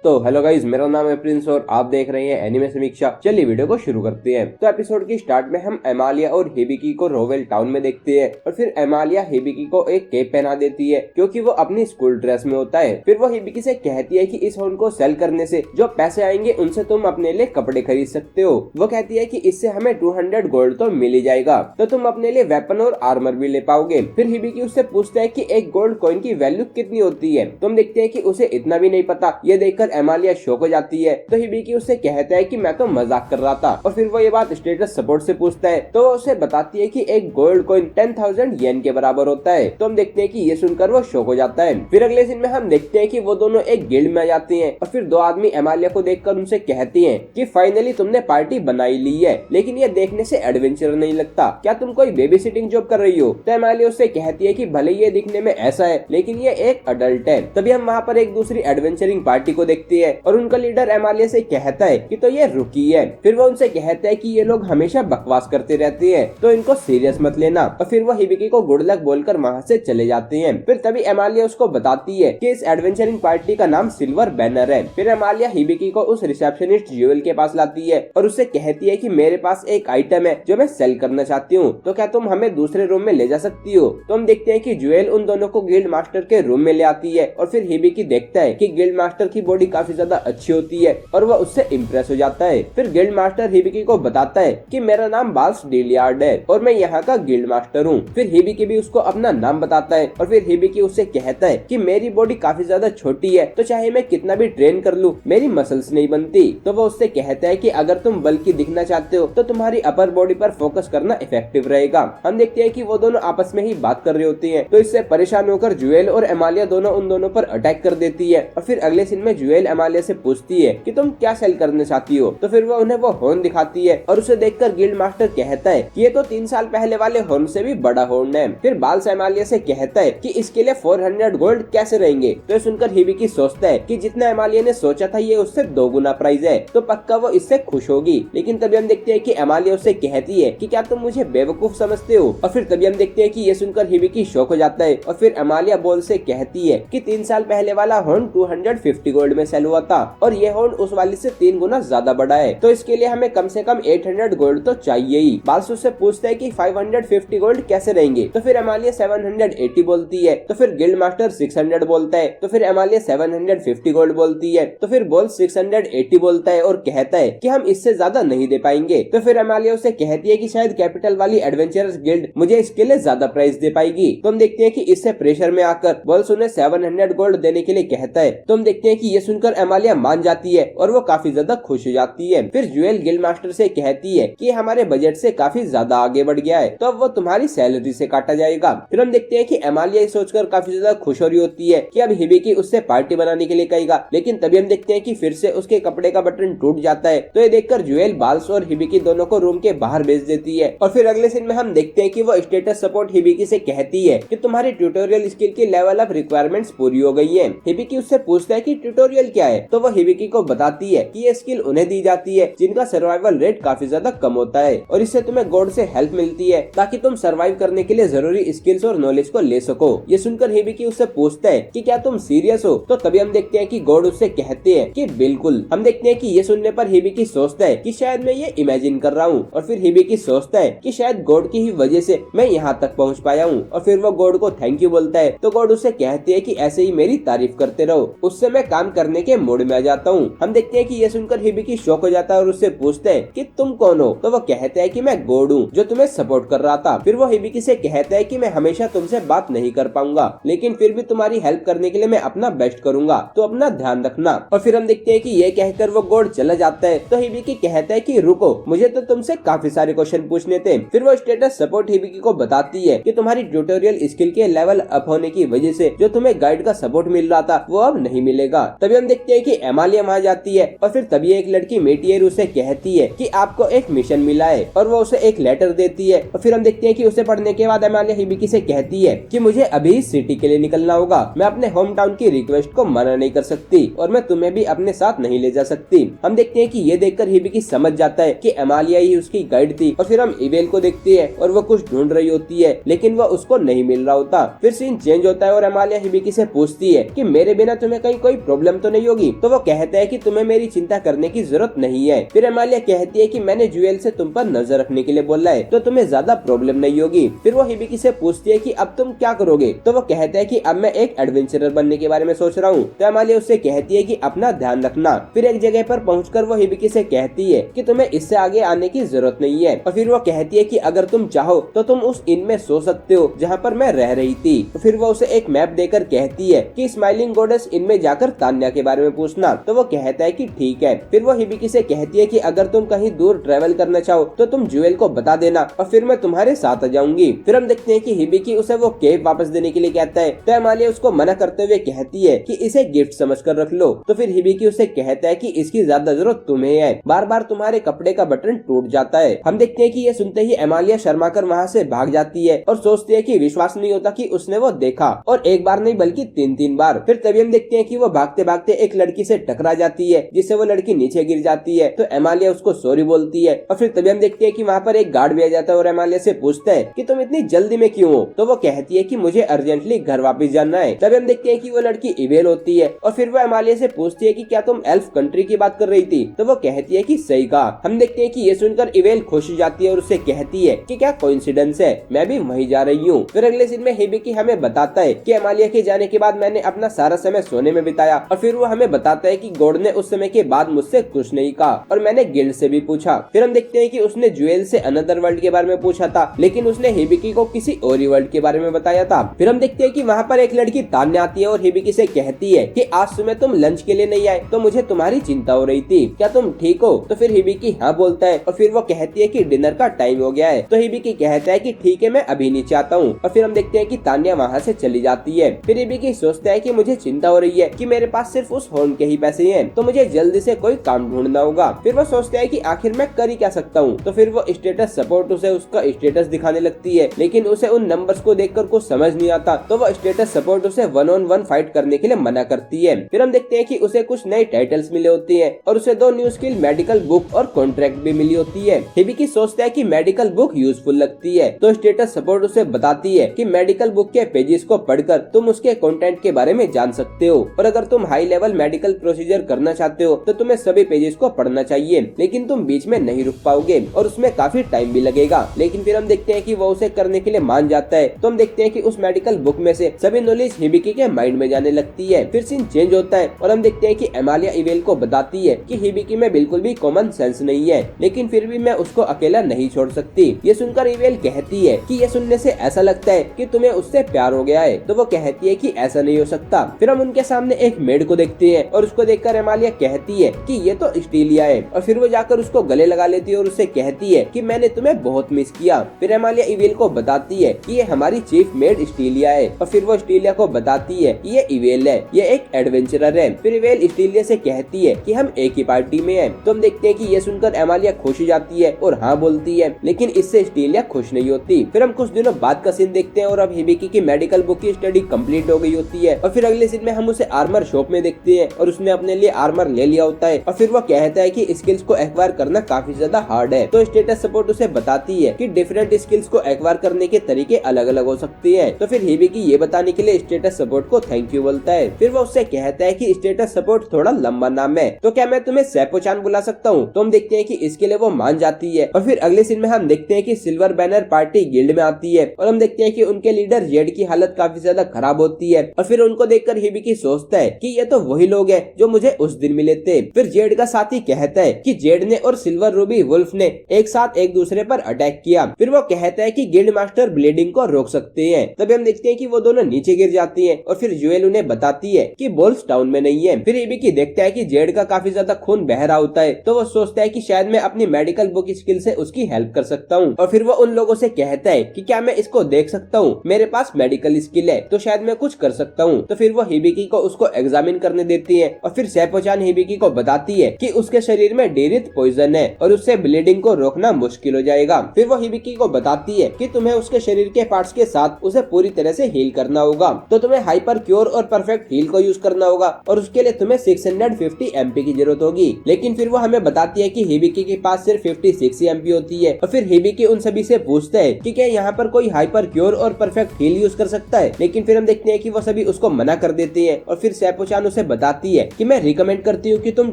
तो hello guys, मेरा नाम है प्रिंस और आप देख रहे हैं एनिमे समीक्षा। चलिए वीडियो को शुरू करते हैं। तो एपिसोड की स्टार्ट में हम एमालिया और हिबिकी को रोवेल टाउन में देखते हैं और फिर एमालिया हिबिकी को एक केप पहना देती है क्योंकि वो अपनी स्कूल ड्रेस में होता है। फिर वो हिबिकी से कहती है कि इस होर्न को सेल करने से जो पैसे आएंगे उनसे तुम अपने लिए कपड़े खरीद सकते हो। वो कहती है कि इससे हमें 200 गोल्ड तो मिल ही जाएगा, तो तुम अपने लिए वेपन और आर्मर भी ले पाओगे। फिर हिबिकी उससे पूछता है कि एक गोल्ड कॉइन की वैल्यू कितनी होती है। तुम देखते हैं कि उसे इतना भी नहीं पता। ये देखकर एमालिया शॉक हो जाती है। तो हिबिकी उससे कहता है कि मैं तो मजाक कर रहा था। और फिर वो ये बात स्टेटस सपोर्ट से पूछता है तो वो उसे बताती है कि एक गोल्ड कॉइन 10,000 येन के बराबर होता है। तो हम देखते हैं कि ये सुनकर वो शॉक हो जाता है। फिर अगले सीन में हम देखते हैं कि वो दोनों एक गिल्ड में आ जाते हैं और फिर दो आदमी एमालिया को देखकर उनसे कहती हैं कि फाइनली तुमने पार्टी बनाई ली है, लेकिन ये देखने से एडवेंचर नहीं लगता। क्या तुम कोई बेबी सिटिंग जॉब कर रही हो? तो एमालिया उससे कहती है कि भले ये दिखने में ऐसा है लेकिन ये एक अडल्ट है। तभी हम वहाँ पर एक दूसरी एडवेंचरिंग पार्टी को देखते हैं और उनका लीडर एमालिया से कहता है कि तो ये रुकी है। फिर वो उनसे कहता है कि ये लोग हमेशा बकवास करते रहते हैं तो इनको सीरियस मत लेना। और फिर वो हिबिकी को गुड लक बोलकर वहाँ से चले जाते हैं। फिर तभी एमालिया उसको बताती है कि इस एडवेंचरिंग पार्टी का नाम सिल्वर बैनर है। फिर एमालिया हिबिकी को उस रिसेप्शनिस्ट ज्वेल के पास लाती है और उससे कहती है कि मेरे पास एक आइटम है जो मैं सेल करना चाहती हूँ, तो क्या तुम हमें दूसरे रूम में ले जा सकती हो? तो हम देखते हैं कि ज्वेल उन दोनों को गिल्ड मास्टर के रूम में ले आती है और फिर हिबिकी देखता है कि गिल्ड मास्टर की बॉडी काफी ज्यादा अच्छी होती है और वह उससे इम्प्रेस हो जाता है। फिर गिल्ड मास्टर हिबिकी को बताता है कि मेरा नाम बाल्स डिलियार्ड है और मैं यहाँ का गिल्ड मास्टर हूँ। फिर हिबिकी भी उसको अपना नाम बताता है और फिर हिबिकी उससे कहता है कि मेरी बॉडी काफी ज्यादा छोटी है तो चाहे मैं कितना भी ट्रेन कर लूँ मेरी मसल्स नहीं बनती। तो वो उससे कहता है कि अगर तुम बल्कि दिखना चाहते हो तो तुम्हारी अपर बॉडी पर फोकस करना इफेक्टिव रहेगा। हम देखते हैं कि वो दोनों आपस में ही बात कर रहे होती हैं। तो इससे परेशान होकर ज्वेल और एमालिया दोनों उन दोनों पर अटैक कर देती है। और फिर अगले सीन में ज्वेल एमालिया से पूछती है कि तुम क्या सेल करने चाहती हो? तो फिर वो उन्हें वो हॉर्न दिखाती है और उसे देखकर गिल्ड मास्टर कहता है कि ये तो 3 साल पहले वाले हॉर्न से भी बड़ा हॉर्न है। फिर बाल्स एमालिया से कहता है कि इसके लिए 400 गोल्ड कैसे रहेंगे? तो ये सुनकर हिबिकी सोचता है कि जितना एमालिया ने सोचा था ये उससे 2 गुना प्राइस है, तो पक्का वो इससे खुश होगी। लेकिन तभी हम देखते हैं कि एमालिया उससे कहती है कि क्या तुम मुझे बेवकूफ समझते हो? और फिर तभी हम देखते हैं कि ये सुनकर हिबिकी शॉक हो जाता है और फिर एमालिया बोल से कहती है कि 3 साल पहले वाला हॉर्न 250 गोल्ड में सेल हुआ था और ये हॉर्न उस वाली से 3 गुना ज्यादा बड़ा है, तो इसके लिए हमें कम से कम 800 गोल्ड तो चाहिए ही। बाल्स उससे पूछता है कि 550 गोल्ड कैसे रहेंगे? तो फिर एमालिया 780 बोलती है। तो फिर गिल्ड मास्टर 600 बोलता है। तो फिर एमालिया 750 गोल्ड बोलती है। तो फिर बोल 680 बोलता है और कहता है कि हम इससे ज्यादा नहीं दे पाएंगे। तो फिर एमालिया उसे कहती है कि शायद कैपिटल वाली एडवेंचरस गिल्ड मुझे इसके लिए ज्यादा प्राइस दे पाएगी। तो हम देखते हैं कि इससे प्रेशर में आकर बोल्स उन्हें 700 गोल्ड देने के लिए कहता है। तो हम देखते हैं कि ये सुनकर एमालिया मान जाती है और वो काफी ज्यादा खुश हो जाती है। फिर ज्वेल गिल्ड मास्टर से कहती है कि हमारे बजट से काफी ज्यादा आगे बढ़ गया है, तो अब वो तुम्हारी सैलरी से काटा जाएगा। फिर हम देखते हैं कि एमालिया सोचकर काफी ज्यादा खुश हो रही होती है कि अब हिबिकी उससे पार्टी बनाने के लिए कहेगा। लेकिन तभी हम देखते हैं कि फिर से उसके कपड़े का बटन टूट जाता है। तो ये देखकर ज्वेल बाल्स और हिबिकी दोनों को रूम के बाहर भेज देती है। और फिर अगले सीन में हम देखते हैं कि वो स्टेटस सपोर्ट हिबिकी से कहती है कि तुम्हारी ट्यूटोरियल स्किल की लेवल अप रिक्वायरमेंट्स पूरी हो गई है। हिबिकी उससे पूछता है कि ट्यूटोरियल क्या है? तो वो हिबिकी को बताती है कि ये स्किल उन्हें दी जाती है जिनका सर्वाइवल रेट काफी ज्यादा कम होता है और इससे तुम्हें गॉड से हेल्प मिलती है ताकि तुम सर्वाइव करने के लिए जरूरी स्किल्स और नॉलेज को ले सको। ये सुनकर हिबिकी उससे पूछता है कि क्या तुम सीरियस हो? तो तभी हम देखते हैं कि गॉड उससे कहते हैं कि बिल्कुल। हम देखते हैं कि ये सुनने पर हिबिकी सोचता है कि शायद मैं ये इमेजिन कर रहा हूँ और फिर हिबिकी सोचता है कि शायद गॉड की ही वजह से मैं यहाँ तक पहुँच पाया हूँ। और फिर वो गॉड को थैंक यू बोलता है। तो गॉड उससे कहते हैं कि ऐसे ही मेरी तारीफ करते रहो, उससे मैं काम करने के मूड में आ जाता हूँ। हम देखते हैं कि ये सुनकर हिबिकी शॉक हो जाता है और उससे पूछते हैं कि तुम कौन हो? तो वो कहता है कि मैं गॉड हूँ जो तुम्हें सपोर्ट कर रहा था। फिर वो हिबिकी से कहता है कि मैं हमेशा तुमसे बात नहीं कर पाऊंगा, लेकिन फिर भी तुम्हारी हेल्प करने के लिए मैं अपना बेस्ट करूंगा, तो अपना ध्यान रखना। और फिर हम देखते हैं कि ये कहकर वो गॉड चला जाता है। तो हिबिकी कहता है कि रुको, मुझे तो तुमसे काफी सारे क्वेश्चन पूछने थे। फिर वो स्टेटस सपोर्ट हिबिकी को बताती है कि तुम्हारी ट्यूटोरियल स्किल के लेवल अप होने की वजह से जो तुम्हें गाइड का सपोर्ट मिल रहा था वो अब नहीं मिलेगा। तभी हम देखते हैं कि एमालिया वहाँ जाती है और फिर तभी एक लड़की मेटियर उसे कहती है कि आपको एक मिशन मिला है और वो उसे एक लेटर देती है। और फिर हम देखते हैं कि उसे पढ़ने के बाद एमालिया हिबिकी से कहती है कि मुझे अभी इस सिटी के लिए निकलना होगा, मैं अपने होम टाउन की रिक्वेस्ट को मना नहीं कर सकती और मैं तुम्हें भी अपने साथ नहीं ले जा सकती। हम देखते हैं कि ये देखकर हिबिकी समझ जाता है कि एमालिया ही उसकी गाइड थी। और फिर हम इवेल को देखते हैं और वो कुछ ढूंढ रही होती है लेकिन वो उसको नहीं मिल रहा होता। फिर सीन चेंज होता है और एमालिया हिबिकी से पूछती है कि मेरे बिना तुम्हें कहीं कोई प्रॉब्लम तो तो नहीं होगी। तो वो कहता है कि तुम्हें मेरी चिंता करने की जरूरत नहीं है। फिर एमालिया कहती है कि मैंने ज्वेल से तुम पर नजर रखने के लिए बोला है, तो तुम्हें ज्यादा प्रॉब्लम नहीं होगी। फिर वो हिबिकी से पूछती है कि अब तुम क्या करोगे। तो वो कहता है कि अब मैं एक एडवेंचरर बनने के बारे में सोच रहा हूँ। तो एमालिया उससे कहती है कि अपना ध्यान रखना। फिर एक जगह पर पहुंचकर वो हिबिकी से कहती है कि तुम्हें इससे आगे आने की जरूरत नहीं है। और फिर वो कहती है कि अगर तुम चाहो तो तुम उस इन में सो सकते हो जहाँ पर मैं रह रही थी। तो फिर वो उसे एक मैप देकर कहती है कि स्माइलिंग गॉडेस इनमें जाकर तान्या के बारे में पूछना। तो वो कहता है कि ठीक है। फिर वो हिबिकी से कहती है कि अगर तुम कहीं दूर ट्रेवल करना चाहो तो तुम ज्वेल को बता देना और फिर मैं तुम्हारे साथ आ जाऊंगी। फिर हम देखते हैं कि हिबिकी उसे वो केव वापस देने के लिए कहता है। तो एमालिया उसको मना करते हुए कहती है कि इसे गिफ्ट समझकर रख लो। तो फिर हिबिकी उसे कहता है कि इसकी ज्यादा जरूरत तुम्हें है, बार बार तुम्हारे कपड़े का बटन टूट जाता है। हम देखते हैं कि ये सुनते ही एमालिया शर्माकर वहाँ से भाग जाती है और सोचती है कि विश्वास नहीं होता कि उसने वो देखा, और एक बार नहीं बल्कि 3 बार। फिर तभी हम देखते हैं कि वो भागते भागते एक लड़की से टकरा जाती है, जिससे वो लड़की नीचे गिर जाती है। तो एमालिया उसको सॉरी बोलती है और फिर तभी हम देखते हैं कि वहाँ पर एक गार्ड भी आ जाता है और एमालिया से पूछता है कि तुम इतनी जल्दी में क्यों हो। तो वो कहती है कि मुझे अर्जेंटली घर वापस जाना है। तभी हम देखते हैं कि वो लड़की इवेल होती है और फिर वो एमालिया से पूछती है कि क्या तुम एल्फ कंट्री की बात कर रही थी। तो वो कहती है कि सही कहा। हम देखते हैं कि ये सुनकर इवेल खुश हो जाती है और उससे कहती है कि क्या कोइंसिडेंस है, मैं भी वहीं जा रही हूँ। फिर अगले सीन में हिबिकी हमें बताता है कि एमालिया के जाने के बाद मैंने अपना सारा समय सोने में बिताया, और फिर वो हमें बताता है कि गॉड ने उस समय के बाद मुझसे कुछ नहीं कहा और मैंने गिल्ड से भी पूछा। फिर हम देखते हैं कि उसने ज्वेल से अनदर वर्ल्ड के बारे में पूछा था, लेकिन उसने हिबिकी को किसी और वर्ल्ड के बारे में बताया था। फिर हम देखते हैं कि वहाँ पर एक लड़की तान्या आती है और हिबिकी से कहती है कि आज सुबह तुम लंच के लिए नहीं आए तो मुझे तुम्हारी चिंता हो रही थी, क्या तुम ठीक हो। तो फिर हिबिकी हाँ बोलता है और फिर वो कहती है कि डिनर का टाइम हो गया है। तो हिबिकी कहता है कि ठीक है मैं अभी नीचे आता हूँ, और फिर हम देखते हैं कि तान्या वहाँ से चली जाती है। फिर हिबिकी सोचता है कि मुझे चिंता हो रही है कि मेरे पास सिर्फ उस होर्न के ही पैसे हैं, तो मुझे जल्दी से कोई काम ढूंढना होगा। फिर वो सोचता है कि आखिर मैं कर ही क्या सकता हूँ। तो फिर वो स्टेटस सपोर्ट उसे उसका स्टेटस दिखाने लगती है, लेकिन उसे उन नंबर्स को देखकर कुछ समझ नहीं आता। तो वो स्टेटस सपोर्ट उसे 1-on-1 फाइट करने के लिए मना करती है। फिर हम देखते हैं कि उसे कुछ नए टाइटल्स मिले होते हैं और उसे 2 न्यू स्किल मेडिकल बुक और कॉन्ट्रैक्ट भी मिली होती है। हिबिकी सोचता है कि मेडिकल बुक यूजफुल लगती है, तो स्टेटस सपोर्ट उसे बताती है कि मेडिकल बुक के पेजेस को पढ़कर तुम उसके कंटेंट के बारे में जान सकते हो, और अगर तुम हाई लेवल मेडिकल प्रोसीजर करना चाहते हो तो तुम्हें सभी पेजेस को पढ़ना चाहिए, लेकिन तुम बीच में नहीं रुक पाओगे और उसमें काफी टाइम भी लगेगा। लेकिन फिर हम देखते हैं कि वो उसे करने के लिए मान जाता है। तो हम देखते हैं कि उस मेडिकल बुक में से सभी नॉलेज हिबिकी के माइंड में जाने लगती है। फिर सीन चेंज होता है और हम देखते हैं कि एमालिया इवेल को बताती है कि हिबिकी में बिल्कुल भी कॉमन सेंस नहीं है, लेकिन फिर भी मैं उसको अकेला नहीं छोड़ सकती। ये सुनकर इवेल कहती है कि ये सुनने से ऐसा लगता है कि तुम्हें उससे प्यार हो गया है। तो वो कहती है कि ऐसा नहीं हो सकता। फिर हम उनके सामने एक मेड को देखते हैं और उसको देखकर एमालिया कहती है कि ये तो स्टीलिया है, और फिर वो जाकर उसको गले लगा लेती है और उससे कहती है कि मैंने तुम्हें बहुत मिस किया। फिर एमालिया इवेल को बताती है कि ये हमारी चीफ मेड स्टीलिया है, और फिर वो स्टीलिया को बताती है कि ये इवेल है, ये एक एडवेंचरर है। फिर इवेल स्टीलिया से कहती है कि हम एक ही पार्टी में हैं। तो हम देखते हैं कि ये सुनकर एमालिया खुश हो जाती है और हाँ बोलती है, लेकिन इससे स्टीलिया खुश नहीं होती। फिर हम कुछ दिनों बाद का सीन देखते हैं और अब हिबिकी की मेडिकल बुक की स्टडी कंप्लीट हो गई होती है, और फिर अगले सीन में हम उसे आर्मर शॉप में देखते हैं और उसने अपने लिए आर्मर ले लिया होता है, और फिर वो कहता है कि स्किल्स को एक्वायर करना काफी ज्यादा हार्ड है। तो स्टेटस सपोर्ट उसे बताती है कि डिफरेंट स्किल्स को एक्वायर करने के तरीके अलग अलग हो सकते हैं। तो फिर हिबिकी ये बताने के लिए स्टेटस सपोर्ट को थैंक यू बोलता है। फिर वो उससे कहता है कि स्टेटस सपोर्ट थोड़ा लंबा नाम है, तो क्या मैं तुम्हें सेपोचान बुला सकता हूँ। तो हम देखते हैं कि इसके लिए वो मान जाती है, और फिर अगले सीन में हम देखते हैं कि सिल्वर बैनर पार्टी गिल्ड में आती है, और हम देखते हैं कि उनके लीडर जेड की हालत काफी ज्यादा खराब होती है, और फिर उनको देखकर हिबिकी सोचता है कि ये तो वही लोग हैं जो मुझे उस दिन मिले थे। फिर जेड का साथी कहता है कि जेड ने और सिल्वर रूबी वुल्फ ने एक साथ एक दूसरे पर अटैक किया। फिर वो कहता है कि गिल्ड मास्टर ब्लीडिंग को रोक सकते हैं। तभी हम देखते हैं कि वो दोनों नीचे गिर जाती हैं, और फिर ज्वेल उन्हें बताती है कि बोल्स टाउन में नहीं है। फिर हिबिकी देखता है कि जेड का काफी ज्यादा खून बह रहा होता है, तो वो सोचता है कि शायद मैं अपनी मेडिकल बुक स्किल से उसकी हेल्प कर सकता हूँ, और फिर वो उन लोगों से कहता है कि क्या मैं इसको देख सकता हूँ, मेरे पास मेडिकल स्किल है तो शायद मैं कुछ कर सकता हूँ। तो फिर वो हिबिकी को उसको एग्जामिन करने देती है, और फिर सेपोचान हिबिकी को बताती है कि उसके शरीर में डेरिथ पॉइजन है और उससे ब्लीडिंग को रोकना मुश्किल हो जाएगा। फिर वो हिबिकी को बताती है कि तुम्हें उसके शरीर के पार्ट्स के साथ उसे पूरी तरह से हील करना होगा, तो तुम्हें हाइपर क्योर और परफेक्ट हील को यूज करना होगा, और उसके लिए तुम्हें 650 MP की जरूरत होगी। लेकिन फिर वो हमें बताती है कि हिबिकी के पास सिर्फ 56 MP होती है, और फिर हिबिकी उन सभी से पूछता है कि क्या यहाँ पर कोई हाइपर क्योर और परफेक्ट हील यूज कर सकता है। लेकिन फिर हम देखते हैं कि वो सभी उसको मना कर देते हैं, और फिर सेपोचान उसे उसे बताती है कि मैं रिकमेंड करती हूँ कि तुम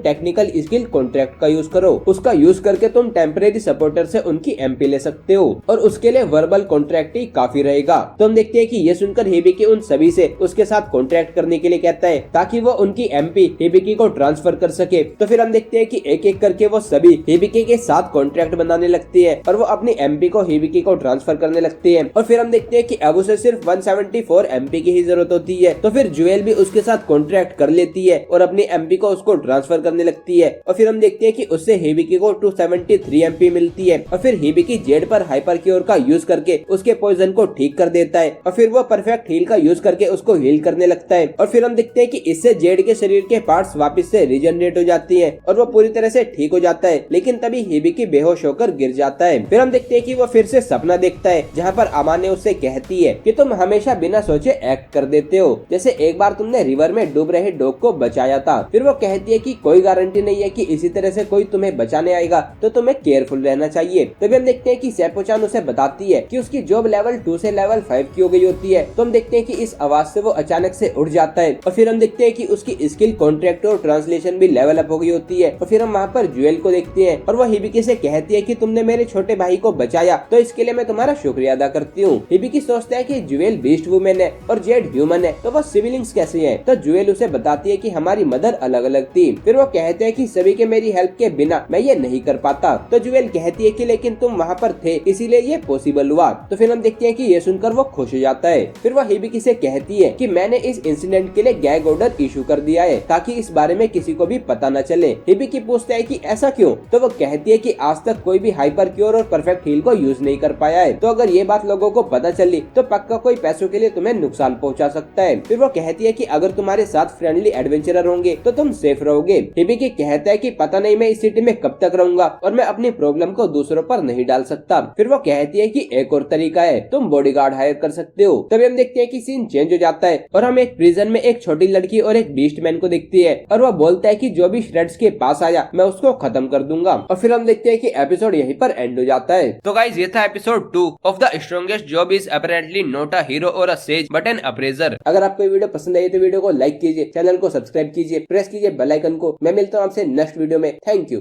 टेक्निकल स्किल कॉन्ट्रैक्ट का यूज करो, उसका यूज करके तुम टेम्परेरी सपोर्टर से उनकी एमपी ले सकते हो और उसके लिए वर्बल कॉन्ट्रैक्ट ही काफी रहेगा। तो हम देखते हैं कि ये सुनकर हिबिकी उन सभी से उसके साथ कॉन्ट्रैक्ट करने के लिए कहता है ताकि वो उनकी एमपी हिबिकी को ट्रांसफर कर सके। तो फिर हम देखते हैं कि एक एक करके वो सभी हिबिकी के साथ कॉन्ट्रैक्ट बनाने लगती है और वो अपनी एमपी को हिबिकी को ट्रांसफर करने लगती है। और फिर हम देखते हैं कि अब उसे सिर्फ 174 एमपी की ही जरूरत होती है। तो फिर ज्वेल भी उसके साथ कॉन्ट्रैक्ट कर लेती है और अपनी एमपी को उसको ट्रांसफर करने लगती है। और फिर हम देखते हैं कि उससे हिबिकी को 273 एमपी मिलती है और फिर हिबिकी जेड पर हाइपर क्योर का यूज करके उसके पॉइजन को ठीक कर देता है और फिर वो परफेक्ट हील का यूज करके उसको हील करने लगता है। और फिर हम देखते हैं कि इससे जेड के शरीर के पार्ट्स वापस से रीजनरेट हो जाती हैं और वो पूरी तरह से ठीक हो जाता है। लेकिन तभी हिबिकी बेहोश होकर गिर जाता है। फिर हम देखते हैं कि वो फिर से सपना देखता है जहाँ पर अमाने उससे कहती है कि तुम हमेशा बिना सोचे एक्ट कर देते हो, जैसे एक बार तुमने रिवर में डूब रहे डॉग को बचाया था। फिर वो कहती है कि कोई गारंटी नहीं है कि इसी तरह से कोई तुम्हें बचाने आएगा, तो तुम्हें केयरफुल रहना चाहिए। तभी हम देखते हैं कि सेपोचान उसे बताती है कि उसकी जॉब लेवल 2 से लेवल 5 की हो गई होती है। तो हम देखते हैं कि इस आवाज से वो अचानक से उड़ जाता है और फिर हम देखते हैं कि उसकी स्किल कॉन्ट्रैक्ट और ट्रांसलेशन भी लेवल अप हो गई होती है। और फिर हम वहाँ पर ज्वेल को देखते हैं और वो हिबिकी से कहती है कि तुमने मेरे छोटे भाई को बचाया, तो इसके लिए मैं तुम्हारा शुक्रिया अदा करती हूँ। हिबिकी सोचता है कि ज्वेल बीस्ट वुमेन है और जेड ह्यूमन है, तो वो सिबलिंग्स कैसे हैं? तो ज्वेल उसे बताती है कि हमारी मदर अलग अलग थी। फिर वो कहते हैं कि सभी के मेरी हेल्प के बिना मैं ये नहीं कर पाता। तो ज्वेल कहती है कि लेकिन तुम वहाँ पर थे इसीलिए ये पॉसिबल हुआ। तो फिर हम देखते हैं कि ये सुनकर वो खुश हो जाता है। फिर वो हिबिकी से कहती है कि मैंने इस इंसिडेंट के लिए गैग ऑर्डर इशू कर दिया है ताकि इस बारे में किसी को भी पता न चले। हिबिकी पूछता है कि ऐसा क्यों? तो वो कहती है कि आज तक कोई भी हाइपर क्योर और परफेक्ट हील को यूज नहीं कर पाया है, तो अगर ये बात लोगों को पता चली तो पक्का कोई पैसों के लिए तुम्हें नुकसान पहुंचा सकता है। फिर वो कहती है कि अगर तुम्हारे साथ फ्रेंडली एडवेंचरर होंगे तो तुम सेफ रहोगे। हिबिकी कहता है कि पता नहीं मैं इस सिटी में कब तक रहूंगा और मैं अपनी प्रॉब्लम को दूसरों पर नहीं डाल सकता। फिर वो कहती है कि एक और तरीका है, तुम बॉडीगार्ड हायर कर सकते हो। तभी हम देखते हैं कि सीन चेंज हो जाता है और हम एक प्रिजन में एक छोटी लड़की और एक बीस्ट मैन को देखती है और वो बोलता है कि जो भी श्रेड्स के पास आया मैं उसको खत्म कर दूंगा। और फिर हम देखते हैं कि एपिसोड यहीं पर एंड हो जाता है। तो गाइस ये था episode 2 of the strongest job is apparently not a hero और a sage but an appraiser. अगर आपको ये वीडियो पसंद आई तो वीडियो को लाइक कीजिए, चैनल को सब्सक्राइब कीजिए, प्रेस कीजिए बेल आइकन को। मैं मिलता हूँ आपसे नेक्स्ट वीडियो में। Thank you.